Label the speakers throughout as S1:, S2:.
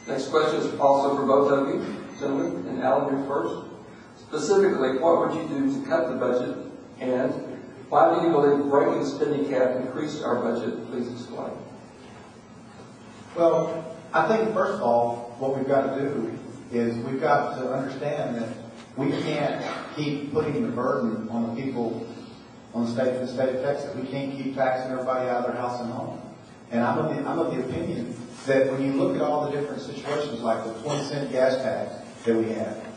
S1: Next question is also for both of you, gentlemen, and Alan, you first. Specifically, what would you do to cut the budget, and why do you believe breaking the spending cap increased our budget? Please explain.
S2: Well, I think first of all, what we've got to do is we've got to understand that we can't keep putting the burden on the people on the state of Texas. We can't keep taxing everybody out of their house and home. And I'm of the opinion that when you look at all the different situations, like the 20-cent gas tax that we have,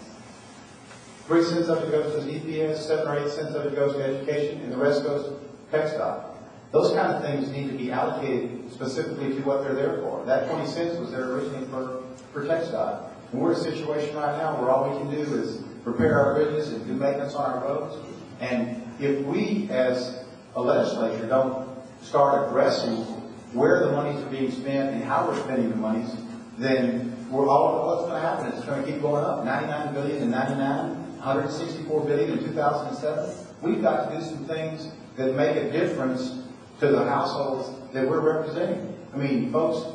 S2: 3 cents of it goes to the EPS, 7 or 8 cents of it goes to education, and the rest goes to TxDOT. Those kind of things need to be allocated specifically to what they're there for. That 20 cents was there originally for TxDOT. And we're in a situation right now where all we can do is repair our bridges and do maintenance on our roads. And if we, as a legislature, don't start addressing where the monies are being spent and how we're spending the monies, then what's going to happen is it's going to keep going up. 99 billion in 99, 164 billion in 2007. We've got to do some things that make a difference to the households that we're representing. I mean, folks,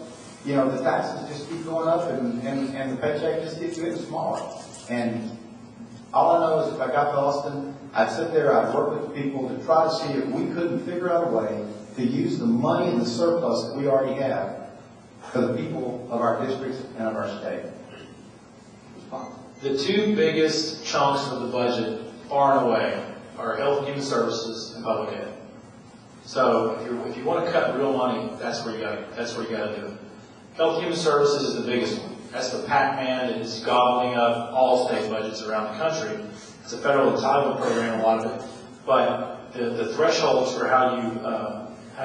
S2: you know, the taxes just keep going up and the paycheck just keeps getting smaller. And all I know is if I got to Austin, I'd sit there, I'd work with people to try to see if we couldn't figure out a way to use the money and the surplus that we already have for the people of our districts and of our state.
S3: The two biggest chunks of the budget, far and away, are health and human services and public ed. So if you want to cut real money, that's where you got to do it. Health and human services is the biggest one. That's the Pac-Man that is gobbling up all state budgets around the country. It's a federal entitlement program, a lot of it. But the thresholds for how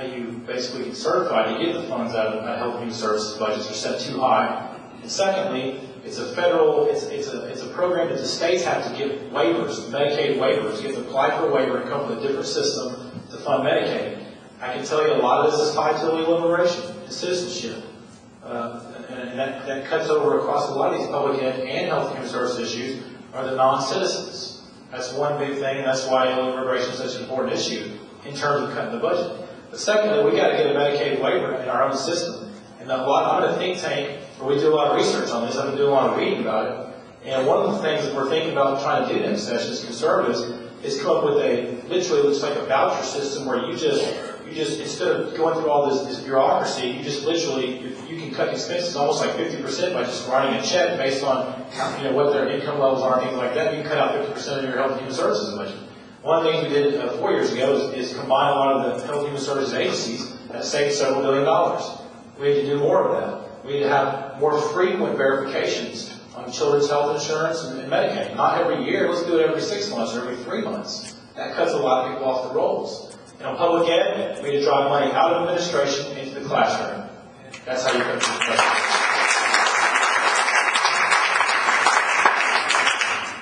S3: you basically get certified to get the funds out of health and human services budgets are set too high. And secondly, it's a federal, it's a program that the states have to give waivers, Medicaid waivers. You have to apply for a waiver and come up with a different system to fund Medicaid. I can tell you a lot of this is tied to illegal immigration and citizenship. And that cuts over across a lot of these public ed and health and human services issues are the non-citizens. That's one big thing, and that's why illegal immigration is such an important issue in terms of cutting the budget. But secondly, we got to get a Medicaid waiver in our own system. And I'm in a think tank where we do a lot of research on this. I've been doing a lot of reading about it. And one of the things that we're thinking about trying to do next session as conservatives is come up with literally looks like a voucher system where you just instead of going through all this bureaucracy, you just literally, you can cut expenses almost like 50% by just writing a check based on what their income levels are and things like that. You can cut out 50% of your health and human services budget. One of the things we did 4 years ago is combine a lot of the health and human services agencies that saved several $billion. We need to do more of that. We need to have more frequent verifications on children's health insurance and Medicaid. Not every year. Let's do it every 6 months or every 3 months. That cuts a lot of people off the rolls. And on public ed, we need to drive money out of administration into the classroom. That's how you cut the budget.